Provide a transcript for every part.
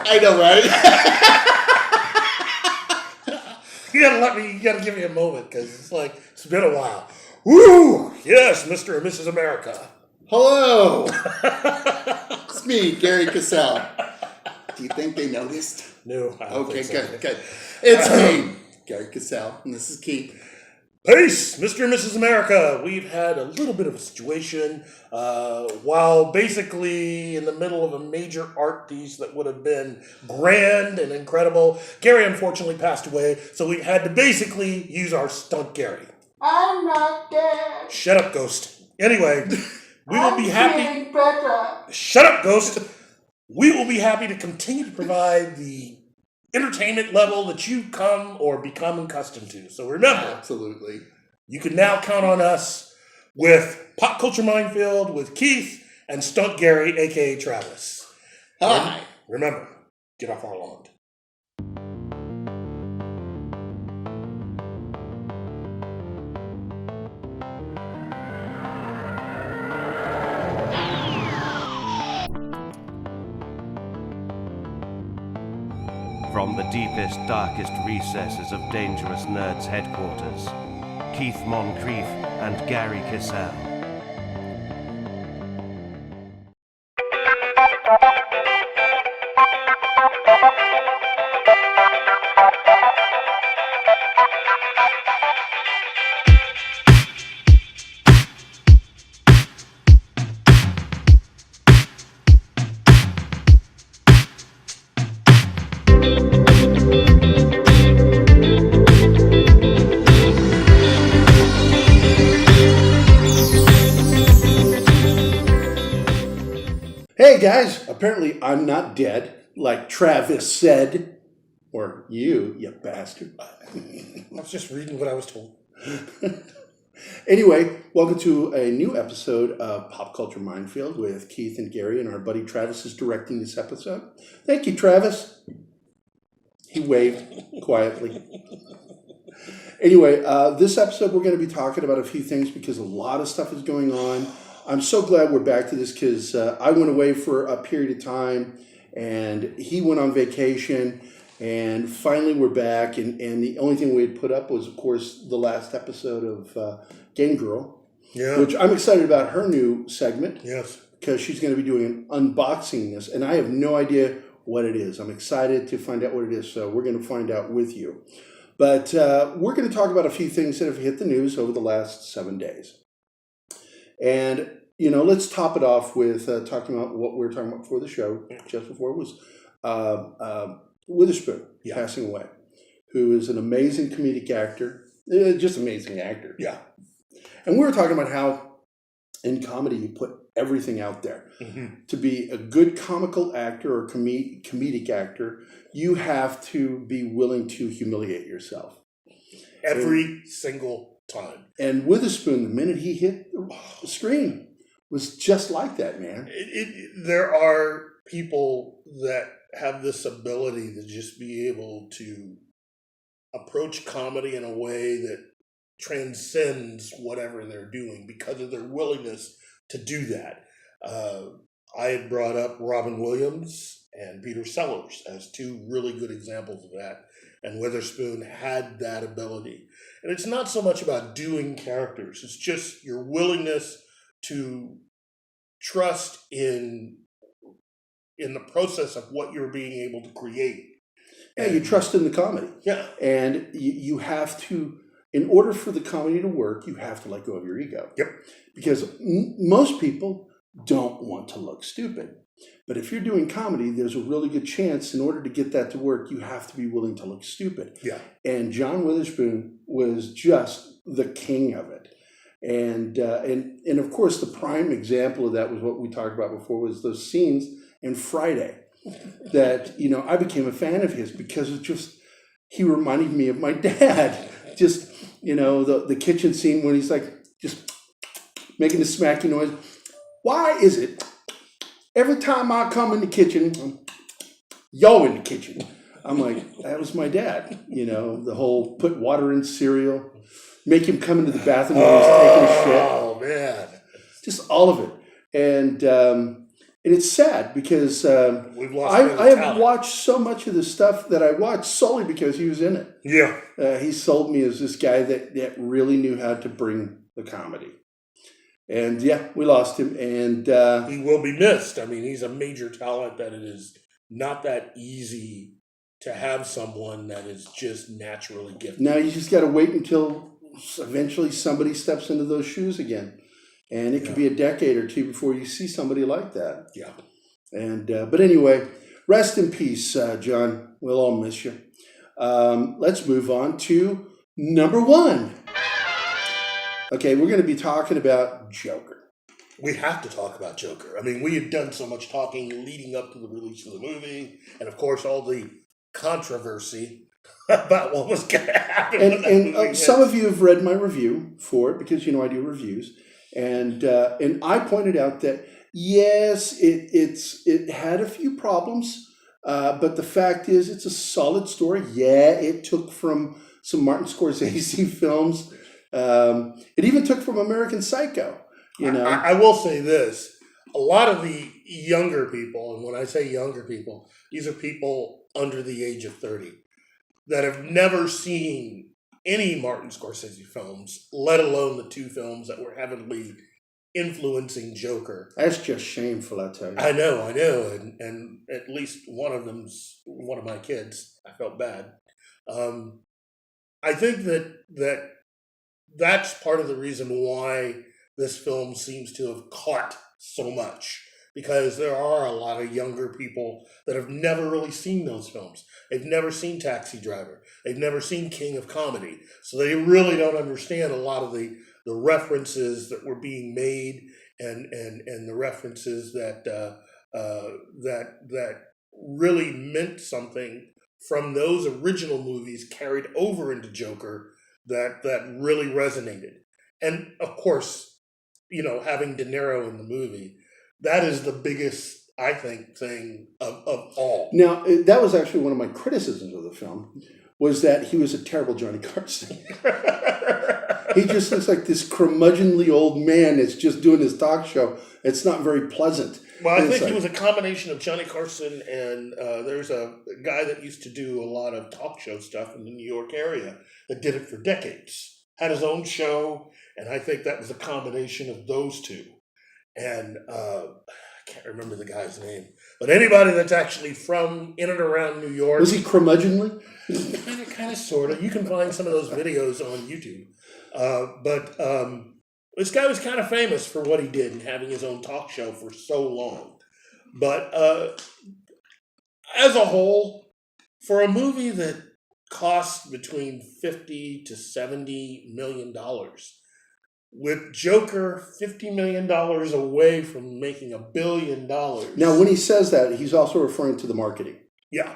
I know, right? You gotta give me a moment, because it's like, it's been a while. Woo! Yes, Mr. and Mrs. America. Hello! It's me, Gary Cassell. Do you think they noticed? No, I don't think so. Good. It's me, Gary Cassell, and this is Keith. Peace, Mr. and Mrs. America. We've had a little bit of a situation while basically in the middle of a major art piece that would have been grand and incredible. Gary unfortunately passed away, so we had to basically use our stunt Gary. I'm not dead. Shut up, Ghost. Anyway, we will be happy. Feeling better. Shut up, Ghost. We will be happy to continue to provide the entertainment level that you come or become accustomed to. So remember, Absolutely. you can now count on us with Pop Culture Minefield with Keith and Stunt Gary, a.k.a. Travis. Hi. Remember, get off our lawn. From the deepest, darkest recesses of Dangerous Nerds headquarters, Keith Moncrief and Gary Cassell. Hey guys, apparently I'm not dead, like Travis said. Or you bastard. I was just reading what I was told. Anyway, welcome to a new episode of Pop Culture Minefield with Keith and Gary, and our buddy Travis is directing this episode. Thank you, Travis. He waved quietly. Anyway, this episode we're going to be talking about a few things because a lot of stuff is going on. I'm so glad we're back to this because I went away for a period of time and he went on vacation, and finally we're back, and the only thing we had put up was, of course, the last episode of Game Girl, which I'm excited about her new segment. Yes. Because she's going to be doing an unboxing this, and I have no idea what it is. I'm excited to find out what it is, so we're going to find out with you. But we're going to talk about a few things that have hit the news over the last 7 days. And, you know, let's top it off with talking about what we were talking about before the show, just before it was Witherspoon passing away, who is an amazing comedic actor, just amazing actor. Yeah. And we were talking about how in comedy you put everything out there. Mm-hmm. To be a good comical actor or comedic actor, you have to be willing to humiliate yourself. Every single time. And Witherspoon, the minute he hit the screen, was just like that, man. There are people that have this ability to just be able to approach comedy in a way that transcends whatever they're doing because of their willingness to do that. I had brought up Robin Williams and Peter Sellers as two really good examples of that. And Witherspoon had that ability. And it's not so much about doing characters. It's just your willingness to trust in the process of what you're being able to create. Yeah, you trust in the comedy. Yeah. And you have to, in order for the comedy to work, you have to let go of your ego. Yep. Because most people don't want to look stupid. But if you're doing comedy, there's a really good chance in order to get that to work, you have to be willing to look stupid. Yeah. And John Witherspoon was just the king of it. And of course, the prime example of that was what we talked about before, was those scenes in Friday that, you know, I became a fan of his because it just, he reminded me of my dad. Just, you know, the kitchen scene when he's like just making the smacky noise. Why is it every time I come in the kitchen, yo in the kitchen? I'm like, that was my dad. You know, the whole put water in cereal, make him come into the bathroom when he's taking a shit. Oh, man. Just all of it. And it's sad because We've lost I have talent. watched so much of the stuff that I watched solely because he was in it. Yeah. He sold me as this guy that really knew how to bring the comedy. And yeah, we lost him. And He will be missed. I mean, he's a major talent that it is not that easy to have someone that is just naturally gifted. now you just got to wait until eventually somebody steps into those shoes again. And it could be a decade or two before you see somebody like that. Yeah. And but anyway, rest in peace, John. We'll all miss you. Let's move on to number one. Okay, we're going to be talking about Joker. We have to talk about Joker. I mean, we had done so much talking leading up to the release of the movie, and of course, all the controversy about what was going to happen. And some of you have read my review for it because I do reviews, and I pointed out that yes, it had a few problems, but the fact is it's a solid story. Yeah, it took from some Martin Scorsese films. It even took from American Psycho. I will say this. A lot of the younger people, and when I say younger people, these are people under the age of 30 that have never seen any Martin Scorsese films, let alone the two films that were heavily influencing Joker. That's just shameful, I tell you. I know, and at least one of them's one of my kids. I felt bad. I think that's part of the reason why this film seems to have caught so much, because there are a lot of younger people that have never really seen those films. They've never seen Taxi Driver. They've never seen King of Comedy. So they really don't understand a lot of the references that were being made and the references that really meant something from those original movies carried over into Joker that really resonated. And of course, having De Niro in the movie, that is the biggest, I think, thing of all. Now, that was actually one of my criticisms of the film, was that he was a terrible Johnny Carson. He just looks like this curmudgeonly old man that's just doing his talk show. It's not very pleasant. Well, I think he was a combination of Johnny Carson and there's a guy that used to do a lot of talk show stuff in the New York area that did it for decades. Had his own show, and I think that was a combination of those two. And I can't remember the guy's name, but anybody that's actually from in and around New York. Was he curmudgeonly? Kind of, sort of. You can find some of those videos on YouTube. But this guy was kind of famous for what he did and having his own talk show for so long. But as a whole, for a movie that cost between $50 to $70 million, with Joker $50 million away from making $1 billion. Now, when he says that, he's also referring to the marketing. Yeah.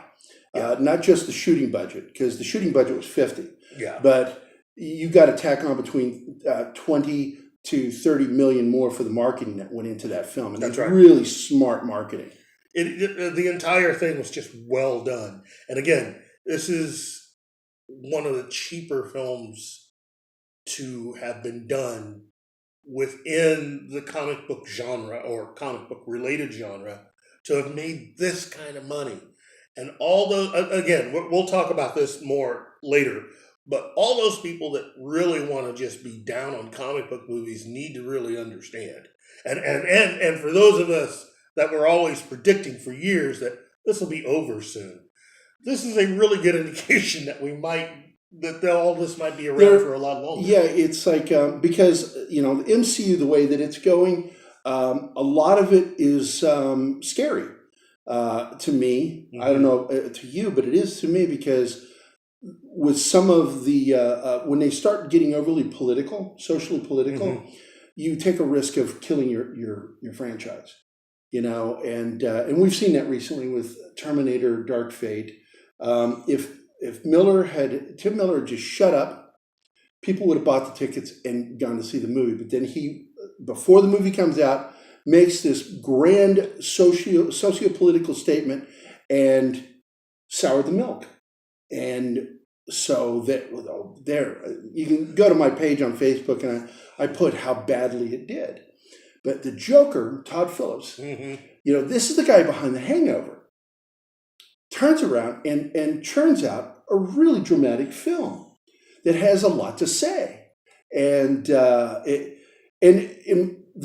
Not just the shooting budget, because the shooting budget was 50. Yeah. But you got to tack on between 20 to 30 million more for the marketing that went into that film. And That's right. Really smart marketing. The entire thing was just well done. And again, this is one of the cheaper films to have been done within the comic book genre or comic book related genre to have made this kind of money. And all those, again, we'll talk about this more later, but all those people that really want to just be down on comic book movies need to really understand. And for those of us that were always predicting for years that this will be over soon, this is a really good indication that all this might be around for a lot longer. Yeah, it's like, because, the MCU, the way that it's going, a lot of it is scary to me. Mm-hmm. I don't know to you, but it is to me because with some of the, when they start getting overly political, socially political, mm-hmm. you take a risk of killing your franchise, and we've seen that recently with Terminator, Dark Fate. If Tim Miller had just shut up, people would have bought the tickets and gone to see the movie. But then he, before the movie comes out, makes this grand socio-political statement and soured the milk. And so that there, you can go to my page on Facebook, and I put how badly it did. But the Joker, Todd Phillips, this is the guy behind The Hangover, turns around and churns out a really dramatic film that has a lot to say. And the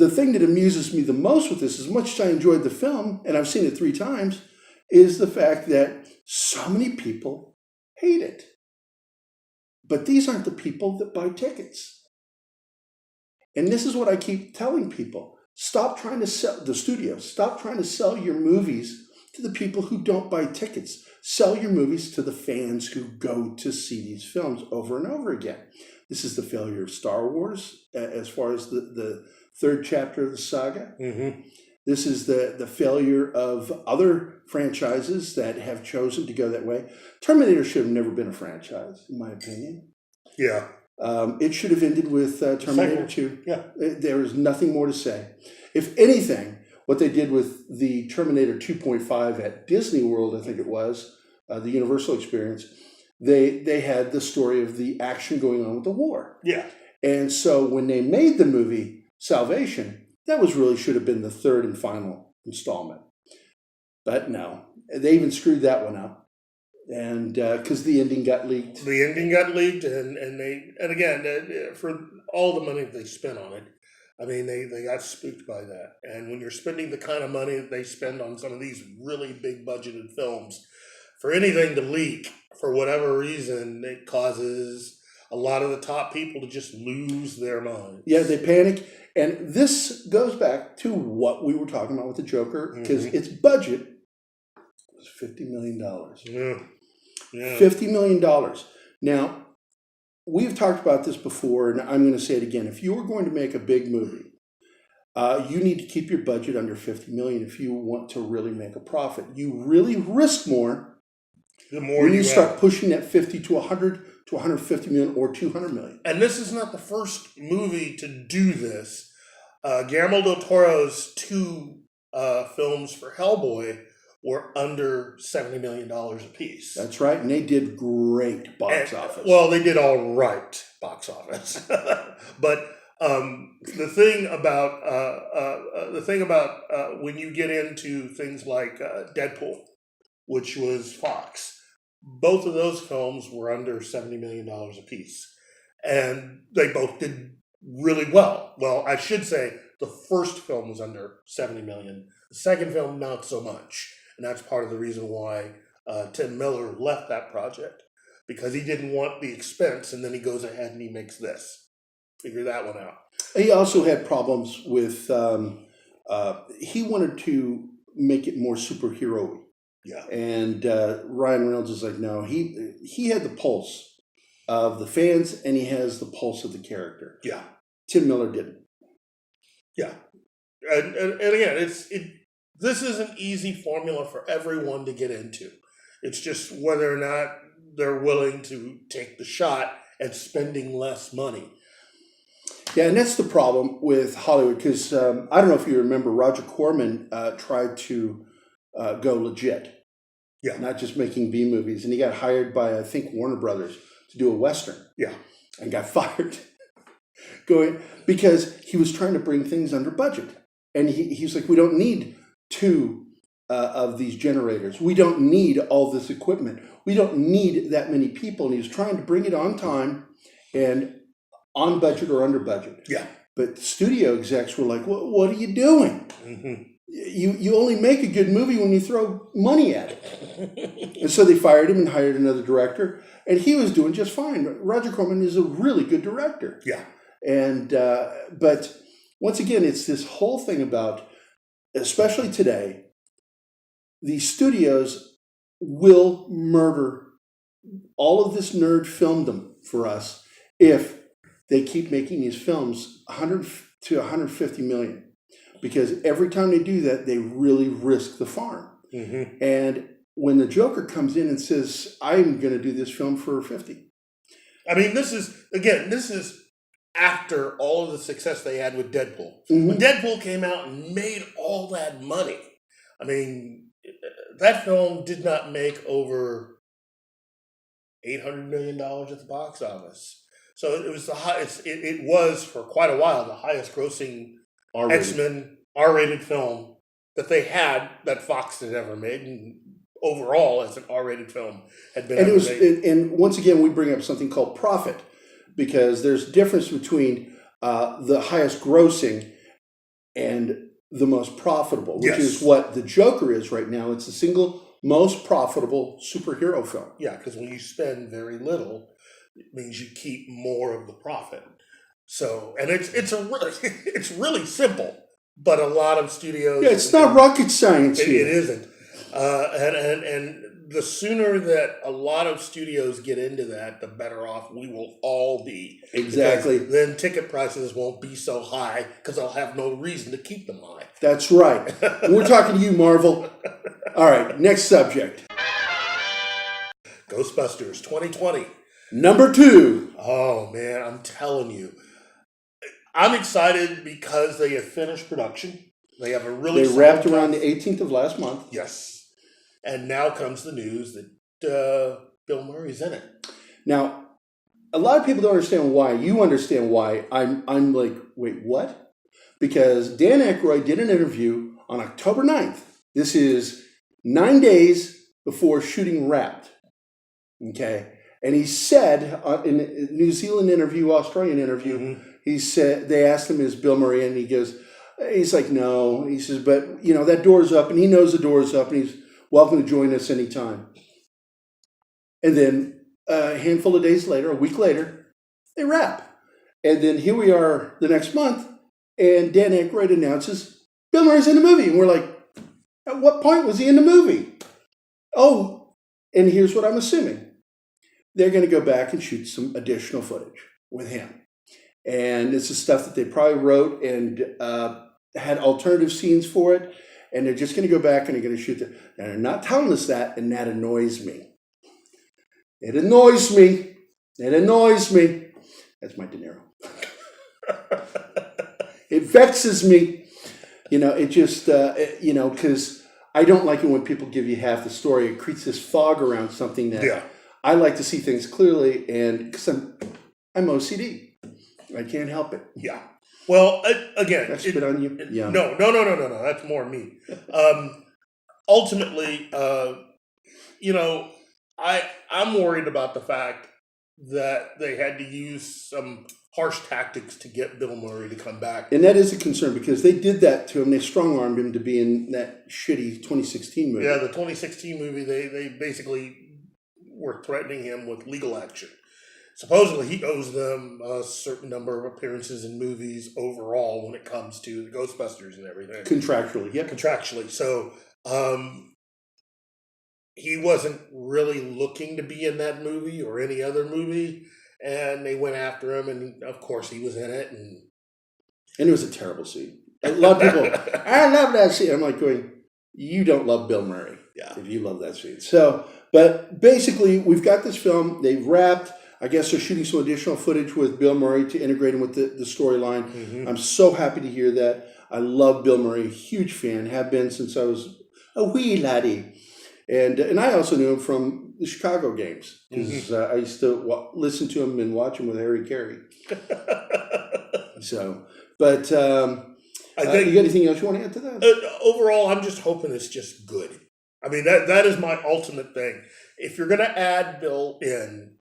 thing that amuses me the most with this, as much as I enjoyed the film, and I've seen it 3 times, is the fact that so many people hate it. But these aren't the people that buy tickets. And this is what I keep telling people. Stop trying to sell, the studios, stop trying to sell your movies to the people who don't buy tickets. Sell your movies to the fans who go to see these films over and over again. This is the failure of Star Wars as far as the 3rd chapter of the saga. This is the failure of other franchises that have chosen to go that way. Terminator should have never been a franchise, in my opinion. Yeah. It should have ended with Terminator 2. Yeah. There is nothing more to say. If anything, what they did with the Terminator 2.5 at Disney World, I think it was, the Universal experience, they had the story of the action going on with the war. Yeah. And so when they made the movie Salvation, that really should have been the 3rd and final installment. But no, they even screwed that one up. And because the ending got leaked. The ending got leaked, and again, for all the money that they spent on it, I mean, they got spooked by that. And when you're spending the kind of money that they spend on some of these really big budgeted films, for anything to leak, for whatever reason, it causes a lot of the top people to just lose their minds. Yeah, they panic. And this goes back to what we were talking about with the Joker, because its budget was $50 million. Yeah. $50 million. Now, we've talked about this before, and I'm going to say it again. If you're going to make a big movie, you need to keep your budget under $50 million if you want to really make a profit. You really risk more the more when you start pushing that 50 to 100 to 150 million or 200 million. And this is not the first movie to do this. Guillermo del Toro's 2 films for Hellboy were under $70 million a piece. That's right, and they did great box office. Well, they did all right box office, but the thing about when you get into things like Deadpool, which was Fox, both of those films were under $70 million a piece, and they both did really well. Well, I should say the first film was under 70 million. The second film, not so much. And that's part of the reason why Tim Miller left that project, because he didn't want the expense, and then he goes ahead and he makes this. Figure that one out. He also had problems with, he wanted to make it more superhero-y. Yeah. And Ryan Reynolds is like, no, he had the pulse of the fans, and he has the pulse of the character. Yeah. Tim Miller didn't. Yeah. And again, this is an easy formula for everyone to get into. It's just whether or not they're willing to take the shot at spending less money. Yeah, and that's the problem with Hollywood, because I don't know if you remember, Roger Corman tried to go legit. Yeah. Not just making B movies. And he got hired by, I think, Warner Brothers to do a Western. Yeah. And got fired. Because he was trying to bring things under budget. And he's like, we don't need 2 of these generators. We don't need all this equipment. We don't need that many people. And he was trying to bring it on time and on budget or under budget. Yeah. But studio execs were like, what are you doing? Mm-hmm. You only make a good movie when you throw money at it. And so they fired him and hired another director. And he was doing just fine. Roger Corman is a really good director. Yeah. And but once again, it's this whole thing about, especially today, these studios will murder all of this nerd filmdom for us if they keep making these films 100 to 150 million. Because every time they do that, they really risk the farm. Mm-hmm. And when the Joker comes in and says, I'm going to do this film for 50. I mean, this is after all of the success they had with Deadpool. Mm-hmm. When Deadpool came out and made all that money, I mean, that film did not make over $800 million at the box office. So it was the highest. It was for quite a while the highest grossing R-rated. X-Men R-rated film that they had, that Fox had ever made, and overall as an R-rated film had been. And it was, made. and once again, we bring up something called profit, because there's a difference between the highest grossing and the most profitable, which is what the Joker is right now. It's the single most profitable superhero film. Yeah, because when you spend very little, it means you keep more of the profit. So, and it's really simple, but a lot of studios. Yeah, it's not rocket science It here. isn't, and the sooner that a lot of studios get into that, the better off we will all be. Exactly. Because then ticket prices won't be so high because they'll have no reason to keep them high. That's right. And we're talking to you, Marvel. All right, next subject. Ghostbusters 2020. Number 2. Oh man, I'm telling you, I'm excited because they have finished production. They have a really They solid wrapped around cast. the 18th of last month. Yes, and now comes the news that Bill Murray's in it. Now, a lot of people don't understand why. You understand why. I'm like, wait, what? Because Dan Aykroyd did an interview on October 9th. This is 9 days before shooting wrapped. Okay? And he said in a New Zealand interview, Australian interview, he said, they asked him, is Bill Murray in? And he's like, no. He says, but, that door's up, and he knows the door's up, and he's welcome to join us anytime. And then a handful of days later, a week later, they wrap. And then here we are the next month, and Dan Aykroyd announces Bill Murray's in the movie. And we're like, at what point was he in the movie? Oh, and here's what I'm assuming. They're going to go back and shoot some additional footage with him. And this is stuff that they probably wrote and had alternative scenes for it. And they're just going to go back and they're going to shoot it. And they're not telling us that, and that annoys me. It annoys me. It annoys me. That's my De Niro. It vexes me. It just, because I don't like it when people give you half the story. It creates this fog around something that I like to see things clearly, and because I'm OCD. I can't help it. Yeah. Well, again, That's spit on you. Yeah. No. That's more me. Ultimately, I'm worried about the fact that they had to use some harsh tactics to get Bill Murray to come back. And that is a concern, because they did that to him. They strong-armed him to be in that shitty 2016 movie. Yeah, the 2016 movie, they basically were threatening him with legal action. Supposedly, he owes them a certain number of appearances in movies overall when it comes to the Ghostbusters and everything. Contractually, yeah. Contractually. So, he wasn't really looking to be in that movie or any other movie, and they went after him, and of course he was in it. And it was a terrible scene. A lot of people, I love that scene. I'm like going, you don't love Bill Murray if you love that scene. So, but basically, we've got this film. They've wrapped. I guess they're shooting some additional footage with Bill Murray to integrate him with the storyline. Mm-hmm. I'm so happy to hear that. I love Bill Murray. Huge fan. Have been since I was a wee laddie. And I also knew him from the Chicago games, because I used to listen to him and watch him with Harry Carey. So, but I think you got anything else you want to add to that? Overall, I'm just hoping it's just good. I mean, that is my ultimate thing. If you're going to add Bill in,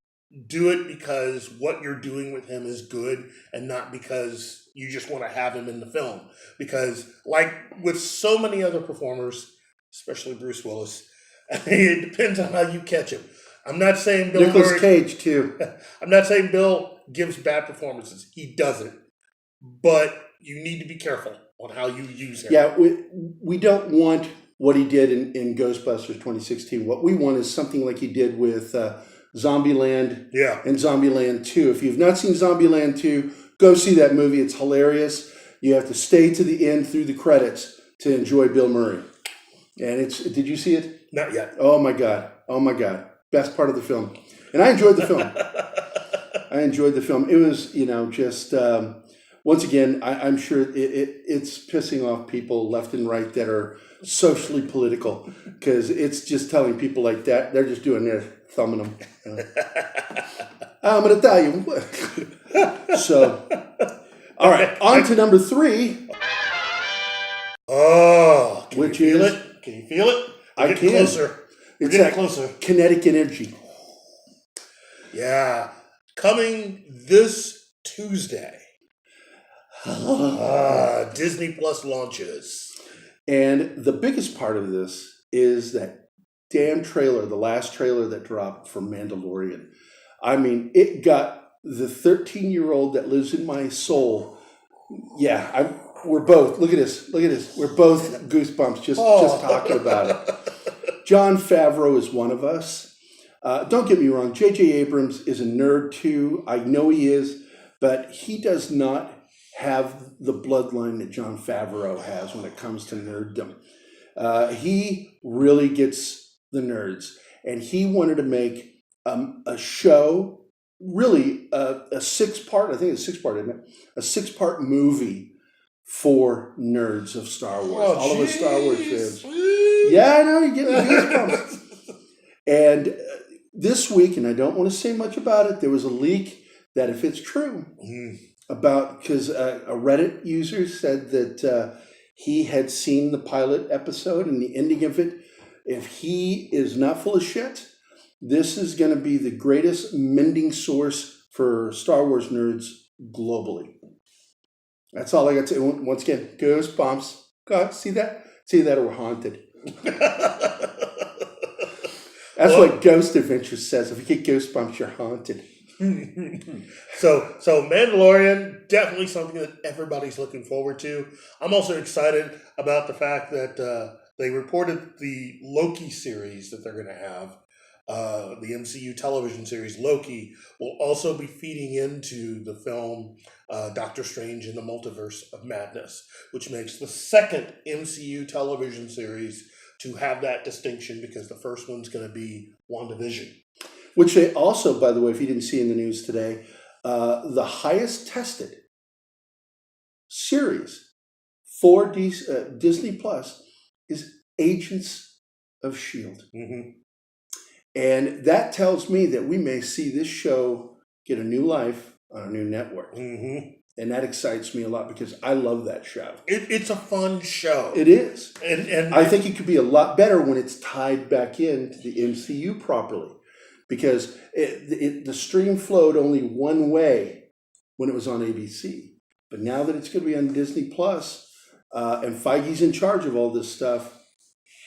do it because what you're doing with him is good, and not because you just want to have him in the film. Because, like with so many other performers, especially Bruce Willis, it depends on how you catch him. I'm not saying Bill Nicolas Murray, Cage too. I'm not saying Bill gives bad performances. He doesn't. But you need to be careful on how you use him. Yeah, we don't want what he did in Ghostbusters 2016. What we want is something like he did with Zombieland and Zombieland 2. If you've not seen Zombieland 2, go see that movie. It's hilarious. You have to stay to the end through the credits to enjoy Bill Murray. And did you see it? Not yet. Oh my God. Best part of the film. And I enjoyed the film. It was, just, once again, I'm sure it's pissing off people left and right that are socially political, because it's just telling people like that, they're just doing their thumbing them. I'm going to tell you what. So, all right, on to number 3. Oh, can Which you feel is- it? Can you feel it? We're I getting can. closer. We're It's getting that closer. kinetic energy. Yeah. Coming this Tuesday. Disney Plus launches. And the biggest part of this is that damn trailer, the last trailer that dropped for Mandalorian. I mean, it got the 13-year-old that lives in my soul. Yeah, we're both, look at this. We're both goosebumps just talking about it. Jon Favreau is one of us. Don't get me wrong, J.J. Abrams is a nerd too. I know he is, but he does not have the bloodline that Jon Favreau has when it comes to nerddom. He really gets the nerds, and he wanted to make a show, really a 6-part, I think it's 6-part, isn't it? A 6-part movie for nerds of Star Wars. All of us Star Wars fans. Yeah, I know, you're getting goosebumps. And this week, and I don't want to say much about it, there was a leak that if it's true, about, because a Reddit user said that he had seen the pilot episode and the ending of it. If he is not full of shit, this is going to be the greatest mending source for Star Wars nerds globally. That's all I got to say. Once again, goosebumps. God, see that? See that, or we're haunted. That's what Ghost Adventures says. If you get goosebumps, you're haunted. So Mandalorian, definitely something that everybody's looking forward to. I'm also excited about the fact that they reported the Loki series that they're going to have. The MCU television series Loki will also be feeding into the film Doctor Strange in the Multiverse of Madness, which makes the second MCU television series to have that distinction, because the first one's going to be WandaVision. Which they also, by the way, if you didn't see in the news today, the highest tested series for Disney Plus is Agents of S.H.I.E.L.D. Mm-hmm. And that tells me that we may see this show get a new life on a new network. Mm-hmm. And that excites me a lot because I love that show. It's a fun show. It is. And I think it could be a lot better when it's tied back into the MCU properly. Because the stream flowed only one way when it was on ABC. But now that it's going to be on Disney Plus, and Feige's in charge of all this stuff,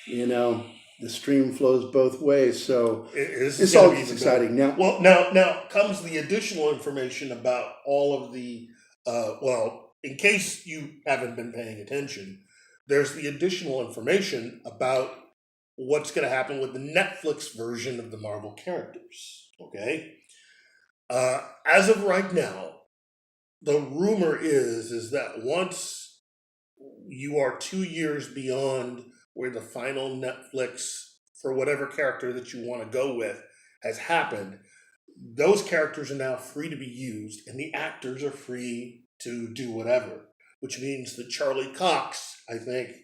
the stream flows both ways. So it's all exciting. Now comes the additional information about all of the, in case you haven't been paying attention, there's the additional information about what's going to happen with the Netflix version of the Marvel characters, okay? As of right now, the rumor is that once you are 2 years beyond where the final Netflix, for whatever character that you want to go with, has happened, those characters are now free to be used, and the actors are free to do whatever, which means that Charlie Cox, I think,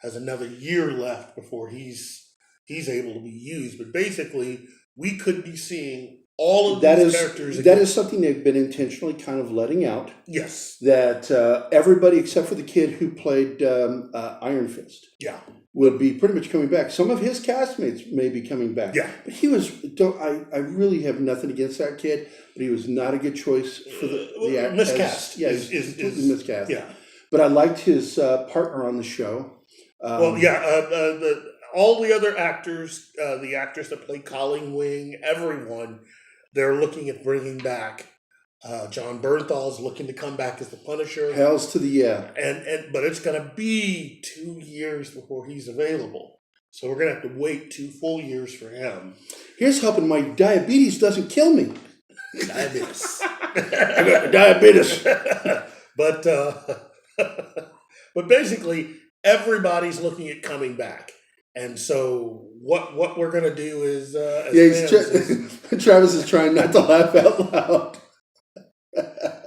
has another year left before he's able to be used. But basically, we could be seeing all of these characters again. That is something they've been intentionally kind of letting out. Yes. That everybody except for the kid who played Iron Fist would be pretty much coming back. Some of his castmates may be coming back. Yeah. But he was, I really have nothing against that kid, but he was not a good choice for the actor. Miscast. He's completely miscast. Yeah. But I liked his partner on the show. All the other actors, the actors that play Colleen Wing, everyone, they're looking at bringing back. John Bernthal's looking to come back as the Punisher. Hells to the yeah. But it's going to be 2 years before he's available. So we're going to have to wait 2 full years for him. Here's hoping my diabetes doesn't kill me. Diabetes. I got diabetes. But basically, everybody's looking at coming back. And so what we're going to do is... Travis is trying not to laugh out loud.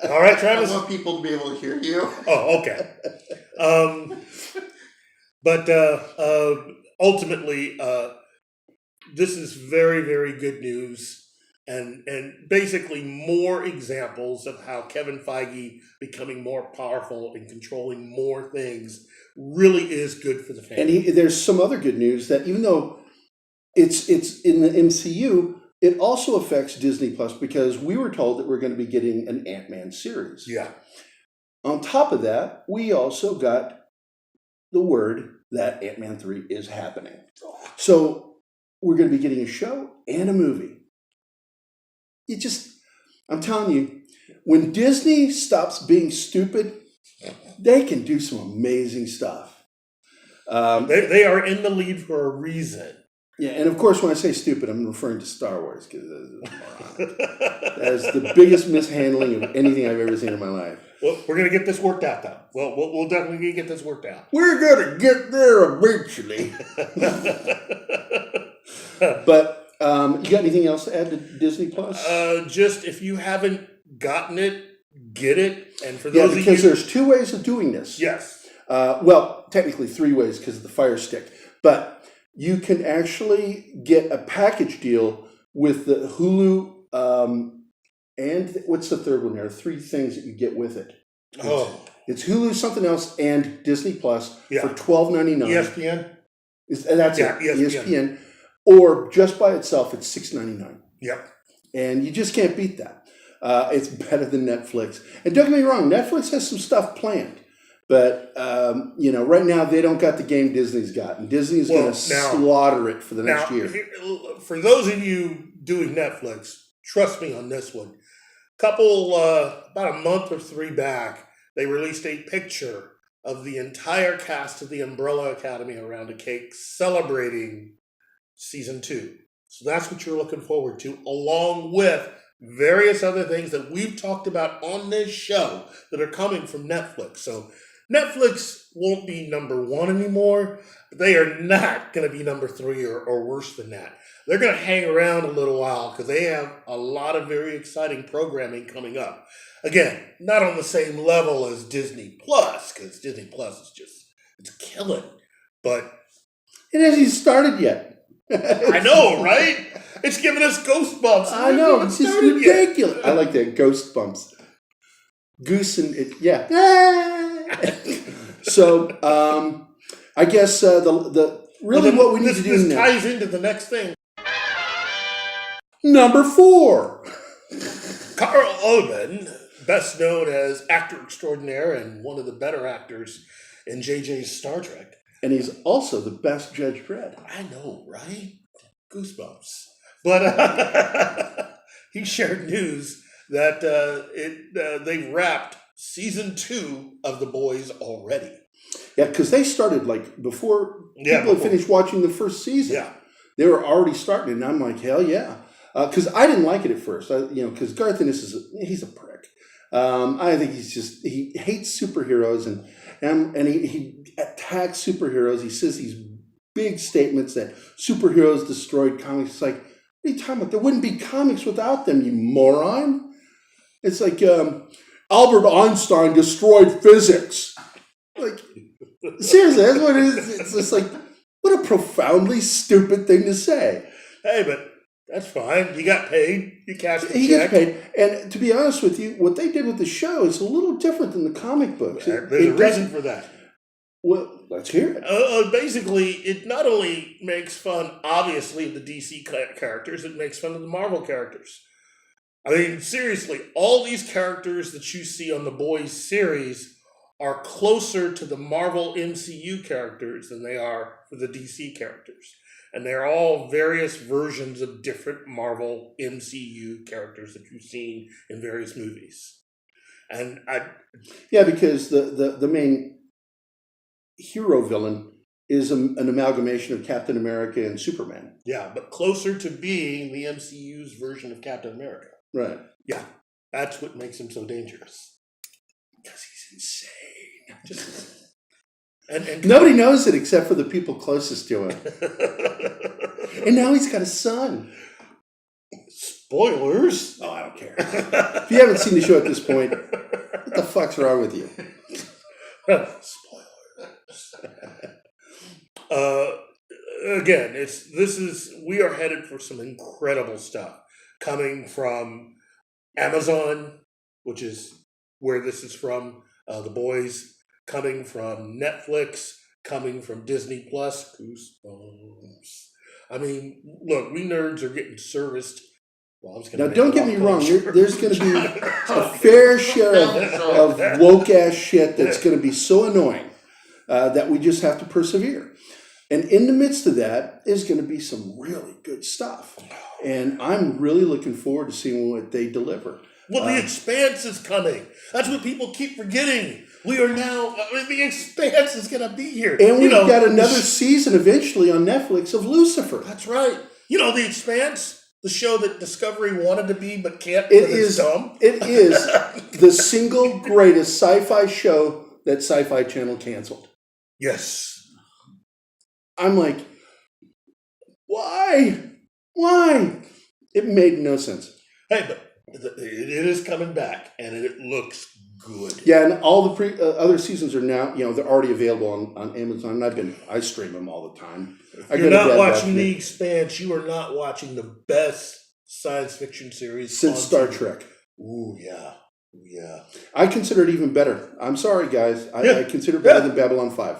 All right, Travis? I want people to be able to hear you. Oh, okay. But ultimately, this is very, very good news. And basically more examples of how Kevin Feige becoming more powerful and controlling more things really is good for the fans. And there's some other good news that even though it's in the MCU, it also affects Disney Plus because we were told that we're going to be getting an Ant-Man series. Yeah. On top of that, we also got the word that Ant-Man 3 is happening. So we're going to be getting a show and a movie. I'm telling you, when Disney stops being stupid, they can do some amazing stuff. They are in the lead for a reason. Yeah, and of course, when I say stupid, I'm referring to Star Wars because that is the biggest mishandling of anything I've ever seen in my life. Well, we're going to get this worked out, though. Well, we'll definitely get this worked out. We're going to get there eventually. But you got anything else to add to Disney Plus? Just if you haven't gotten it, get it. And for those because of you, there's 2 ways of doing this. yes, Well, technically 3 ways because of the Fire Stick. But you can actually get a package deal with the Hulu and what's the third one? There are 3 things that you get with it. It's Hulu, something else, and Disney Plus for $12.99. ESPN. That's Yeah, it. ESPN. ESPN. Or just by itself, it's $6.99. Yep. And you just can't beat that. It's better than Netflix. And don't get me wrong, Netflix has some stuff planned. But, right now they don't got the game Disney's got. And Disney's going to slaughter it for the next year. For those of you doing Netflix, trust me on this one. About a month or 3 back, they released a picture of the entire cast of the Umbrella Academy around a cake celebrating season 2. So that's what you're looking forward to, along with various other things that we've talked about on this show that are coming from Netflix. So Netflix won't be number 1 anymore, but they are not going to be number 3 or worse than that. They're going to hang around a little while because they have a lot of very exciting programming coming up. Again, not on the same level as Disney Plus, because Disney Plus is it's killing. But it hasn't started yet. I know, right? It's giving us ghost bumps. I know, it's just ridiculous. I like that, ghost bumps. Goose and it, yeah. So, I guess what we need to do this now. ties into the next thing. Number 4. Carl Urban, best known as actor extraordinaire and one of the better actors in JJ's Star Trek. And he's also the best Judge Dredd. I know, right? Goosebumps. But he shared news that they've wrapped season 2 of The Boys already. Yeah, because they started before people had finished watching the first season. Yeah. They were already starting, and I'm like, hell yeah. Because I didn't like it at first, because Garth Ennis he's a prick. I think he hates superheroes and he attacks superheroes. He says these big statements that superheroes destroyed comics. It's like, what are you talking about? There wouldn't be comics without them, you moron. It's like Albert Einstein destroyed physics. Like, seriously, that's what it is. It's just like, what a profoundly stupid thing to say. Hey, but that's fine. You got paid. You cashed the check. He gets paid. And to be honest with you, what they did with the show is a little different than the comic books. There's a reason for that. Well, let's hear it. Basically, it not only makes fun, obviously, of the DC characters, it makes fun of the Marvel characters. I mean, seriously, all these characters that you see on the Boys series are closer to the Marvel MCU characters than they are for the DC characters. And they're all various versions of different Marvel MCU characters that you've seen in various movies. And because the main hero villain is an amalgamation of Captain America and Superman. Yeah, but closer to being the MCU's version of Captain America. Right. Yeah, that's what makes him so dangerous. Because he's insane. And nobody knows it except for the people closest to him. And now he's got a son. Spoilers. Oh, I don't care. If you haven't seen the show at this point, what the fuck's wrong with you? Spoilers. again, we are headed for some incredible stuff coming from Amazon, which is where this is from. The Boys, coming from Netflix, coming from Disney Plus. Goosebumps. I mean, look, we nerds are getting serviced. Well, now, don't get me wrong. There's going to be a fair share of woke ass shit that's going to be so annoying that we just have to persevere. And in the midst of that is going to be some really good stuff. And I'm really looking forward to seeing what they deliver. Well, The Expanse is coming. That's what people keep forgetting. We are now, The Expanse is going to be here. And we've got another season eventually on Netflix of Lucifer. That's right. The Expanse, the show that Discovery wanted to be but can't. It is the single greatest sci-fi show that Sci-Fi Channel canceled. Yes. I'm like, why? It made no sense. Hey, but it is coming back, and it looks good. Yeah, and all the other seasons are now, they're already available on Amazon. I stream them all the time. If you're not watching The Expanse, you are not watching the best science fiction series since Star Trek. Ooh, yeah. I consider it even better. I'm sorry, guys. I consider it better than Babylon 5.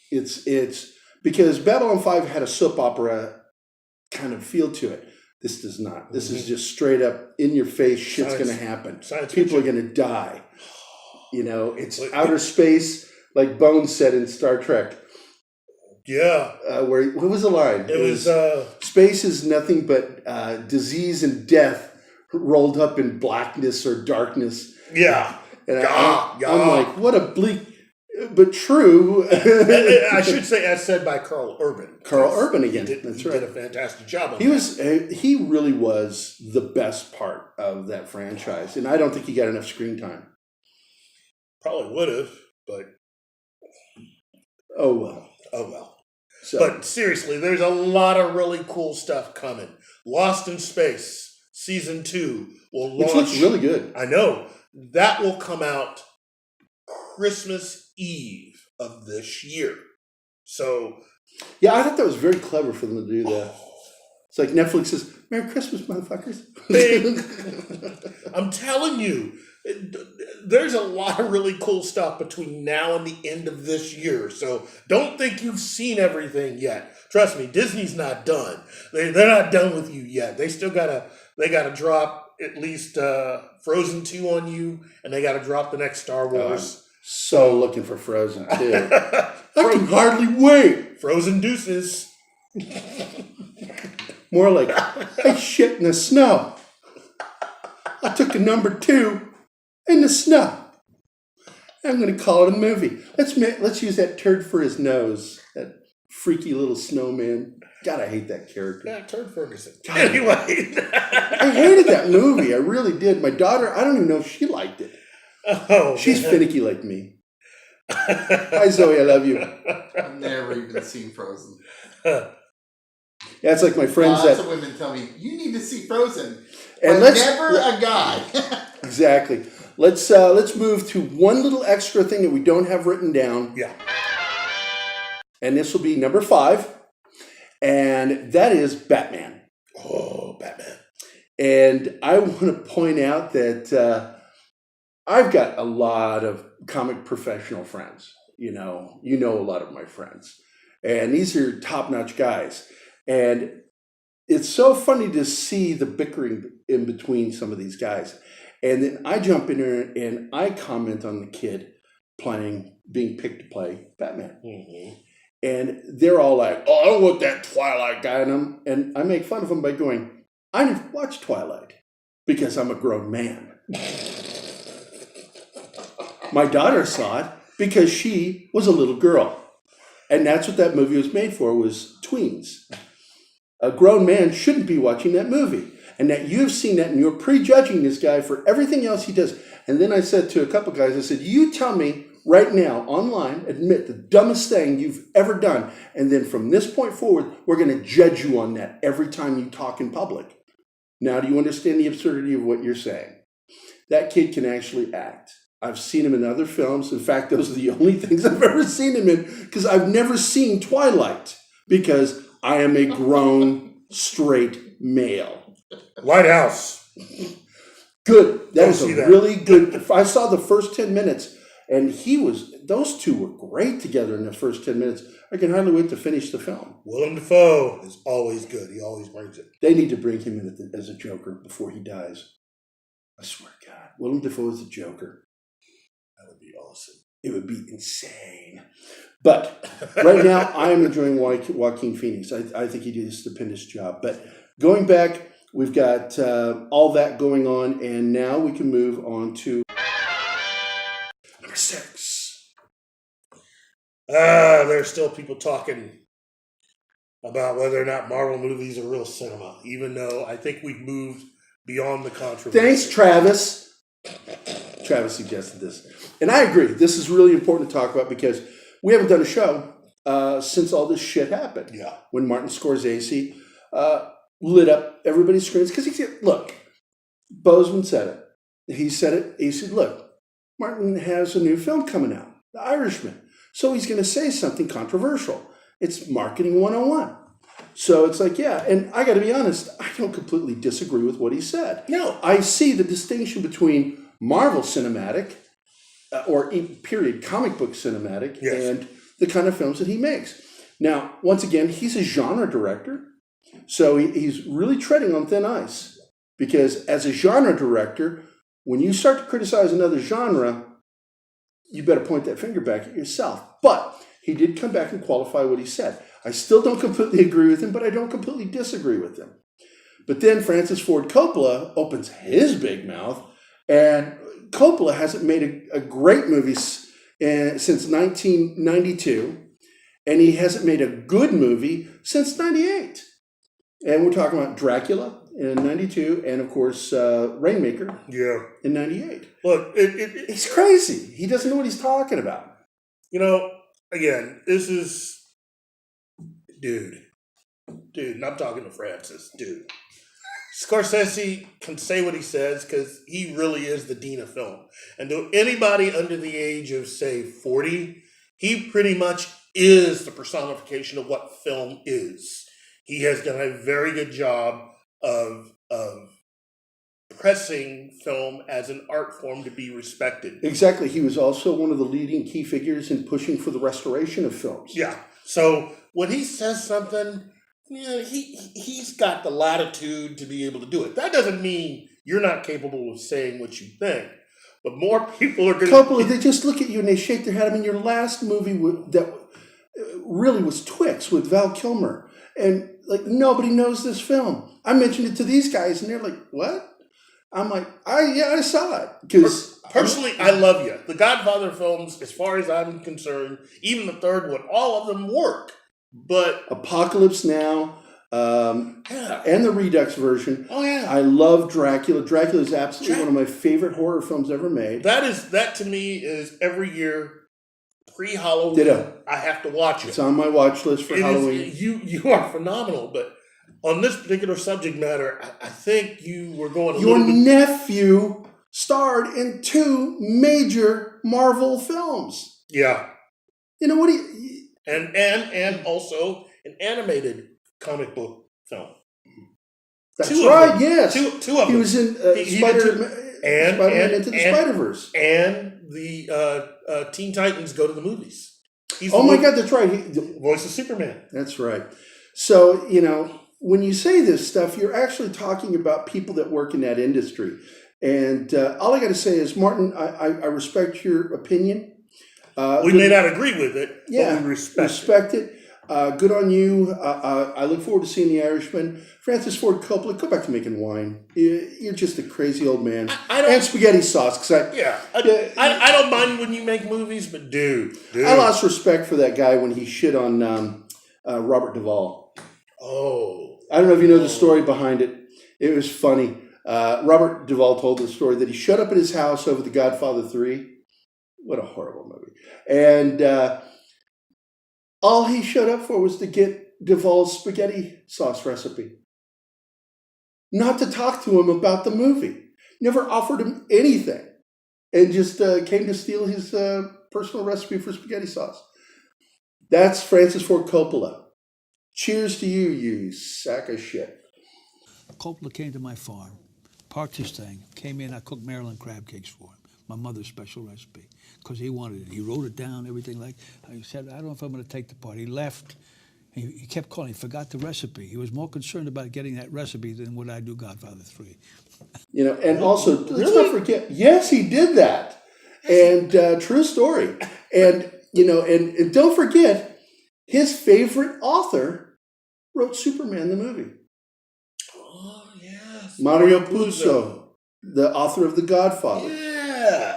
It's because Babylon 5 had a soap opera kind of feel to it. This does not. This is just straight up in your face. Shit's going to happen. People are going to die. It's outer space, like Bones said in Star Trek. Yeah. What was the line? It was space is nothing but disease and death rolled up in blackness or darkness. Yeah. And I'm like, what a bleak, but true. I should say, as said by Carl Urban. Carl Urban again. That's right. He did a fantastic job on He really was the best part of that franchise, and I don't think he got enough screen time. Probably would have, but oh well. So. But seriously, there's a lot of really cool stuff coming. Lost in Space Season 2 will launch. Which looks really good. I know. That will come out Christmas Eve of this year. So, yeah, I thought that was very clever for them to do that. It's like Netflix says, "Merry Christmas, motherfuckers." I'm telling you, there's a lot of really cool stuff between now and the end of this year. So don't think you've seen everything yet. Trust me, Disney's not done. They're not done with you yet. They still gotta drop at least Frozen 2 on you, and they gotta drop the next Star Wars. So looking for Frozen 2. I can hardly wait. Frozen Deuces. More like, I shit in the snow. I took a number 2 in the snow. I'm going to call it a movie. Let's use that turd for his nose. That freaky little snowman. God, I hate that character. Yeah, Turd Ferguson. Anyway. I hated that movie. I really did. My daughter, I don't even know if she liked it. Oh, she's finicky like me. Hi, Zoe. I love you. I've never even seen Frozen. Yeah, it's like my friends Lots of women tell me, you need to see Frozen. And but never a guy. Exactly. Let's move to one little extra thing that we don't have written down. Yeah. And this will be number 5. And that is Batman. Oh, Batman. And I want to point out that I've got a lot of comic professional friends. You know a lot of my friends. And these are top-notch guys. And it's so funny to see the bickering in between some of these guys. And then I jump in there and I comment on the kid being picked to play Batman. Mm-hmm. And they're all like, "Oh, I don't want that Twilight guy." And I make fun of them by going, "I never watched Twilight because I'm a grown man." My daughter saw it because she was a little girl. And that's what that movie was made for, was tweens. A grown man shouldn't be watching that movie. And that you've seen that and you're prejudging this guy for everything else he does. And then I said to a couple guys, I said, "You tell me right now, online, admit the dumbest thing you've ever done. And then from this point forward, we're going to judge you on that every time you talk in public. Now, do you understand the absurdity of what you're saying?" That kid can actually act. I've seen him in other films. In fact, those are the only things I've ever seen him in because I've never seen Twilight. because I am a grown, straight male. Lighthouse. Good. That Don't is see a that. really good. I saw the first 10 minutes, and those two were great together in the first 10 minutes. I can hardly wait to finish the film. Willem Dafoe is always good. He always brings it. They need to bring him in as a Joker before he dies. I swear to God. Willem Dafoe is the Joker. That would be awesome. It would be insane. But right now, I am enjoying Joaquin Phoenix. I think he did a stupendous job. But going back, we've got all that going on, and now we can move on to number 6. There's still people talking about whether or not Marvel movies are real cinema, even though I think we've moved beyond the controversy. Thanks, Travis. Travis suggested this. And I agree. This is really important to talk about because we haven't done a show since all this shit happened. Yeah. When Martin Scorsese lit up everybody's screens. Because he said, look, Bozeman said it. He said it. He said, look, Martin has a new film coming out, The Irishman. So he's going to say something controversial. It's marketing 101. So it's like, yeah. And I got to be honest, I don't completely disagree with what he said. No. I see the distinction between Marvel cinematic or period comic book cinematic Yes. and the kind of films that he makes. Now, once again, he's a genre director. So he's really treading on thin ice because as a genre director, when you start to criticize another genre, you better point that finger back at yourself. But he did come back and qualify what he said. I still don't completely agree with him, but I don't completely disagree with him. But then Francis Ford Coppola opens his big mouth, and Coppola hasn't made a great movie since 1992, and he hasn't made a good movie since 98. And we're talking about Dracula in 92, and of course, Rainmaker in 98. Look, He's crazy. He doesn't know what he's talking about. you know, again, this is, dude, and I'm talking to Francis, dude. Scorsese can say what he says because he really is the dean of film. And to anybody under the age of, say, 40, he pretty much is the personification of what film is. He has done a very good job of pressing film as an art form to be respected. Exactly. He was also one of the leading key figures in pushing for the restoration of films. Yeah. So when he says something, yeah, he's got the latitude to be able to do it. That doesn't mean you're not capable of saying what you think, but more people are going to... Coppola, they just look at you and they shake their head. I mean, your last movie that really was Twix with Val Kilmer. And, like, nobody knows this film. I mentioned it to these guys, and they're like, what? I'm like, I saw it. Because Personally, I love you. The Godfather films, as far as I'm concerned, even the third one, all of them work. But Apocalypse Now, yeah. and the Redux version. Oh yeah. I love Dracula. Dracula is absolutely Dra- one of my favorite horror films ever made. That to me is every year pre-Halloween. Ditto. I have to watch it. It's on my watch list for It Halloween. is, you are phenomenal, but on this particular subject matter, I think you were going a Your little bit... nephew starred in 2 major Marvel films. Yeah. You know what he... And also an animated comic book film. That's Two of right, them. yes. Two of He them. was in He did Spider-Man Into the Spider-Verse. And the Teen Titans Go to the Movies. He's Oh the my voice- God, that's right. voice of Superman. That's right. So, you know, when you say this stuff, you're actually talking about people that work in that industry. And all I got to say is, Martin, I respect your opinion. We may not agree with it, Yeah, but we respect it. it. Good on you. I look forward to seeing The Irishman. Francis Ford Coppola, go back to making wine. You're just a crazy old man. I don't... And spaghetti sauce. Because Yeah. I don't mind when you make movies, but dude. I lost respect for that guy when he shit on Robert Duvall. Oh. I don't know if you know the story behind it. It was funny. Robert Duvall told the story that he showed up at his house over The Godfather 3. What a horrible movie. And all he showed up for was to get Duvall's spaghetti sauce recipe. Not to talk to him about the movie. Never offered him anything. And just came to steal his personal recipe for spaghetti sauce. That's Francis Ford Coppola. Cheers to you, you sack of shit. Coppola came to my farm, parked his thing, came in, I cooked Maryland crab cakes for him, my mother's special recipe, because he wanted it. He wrote it down, everything like, I said, I don't know if I'm going to take the part. He left, he kept calling, he forgot the recipe. He was more concerned about getting that recipe than would I do Godfather 3. You know, and also, let's not forget, yes, he did that. And true story. And, you know, and don't forget, his favorite author wrote Superman the movie. Oh, yes. Mario Puzo, the author of The Godfather. Yeah.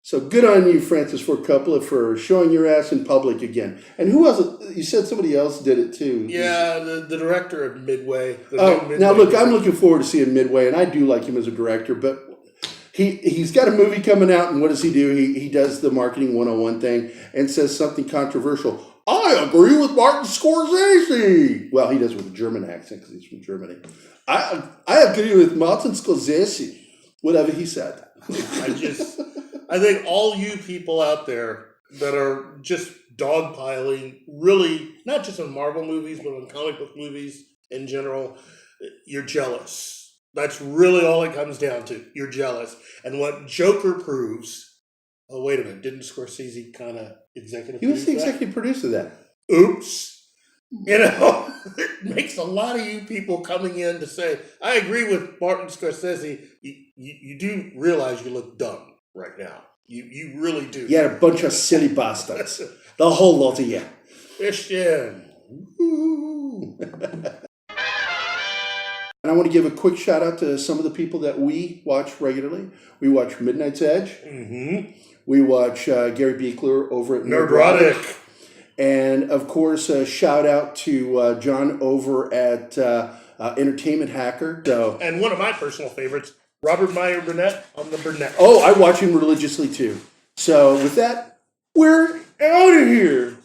So good on you, Francis Ford Coppola, for showing your ass in public again. And who else? You said somebody else did it too. Yeah, the director of Midway. Now look, I'm looking forward to seeing Midway, and I do like him as a director, but he's got a movie coming out, and what does he do? He does the marketing 101 thing and says something controversial. I agree with Martin Scorsese. Well, he does with a German accent because he's from Germany. I agree with Martin Scorsese. Whatever he said. I think all you people out there that are just dogpiling, really, not just on Marvel movies, but on comic book movies in general, you're jealous. That's really all it comes down to. You're jealous. And what Joker proves, oh, wait a minute, didn't Scorsese kind of executive He was the produce that? executive producer of that. Oops. You know, it makes a lot of you people coming in to say, I agree with Martin Scorsese. You do realize you look dumb right now. You really do. You had a bunch of silly bastards. The whole lot of you. Christian. And I want to give a quick shout out to some of the people that we watch regularly. We watch Midnight's Edge. Mm-hmm. We watch Gary Beekler over at Nerdrotic. And of course, a shout out to John over at Entertainment Hacker. So, And one of my personal favorites, Robert Meyer Burnett on the Burnett. oh, I watch him religiously too. So with that, we're out of here.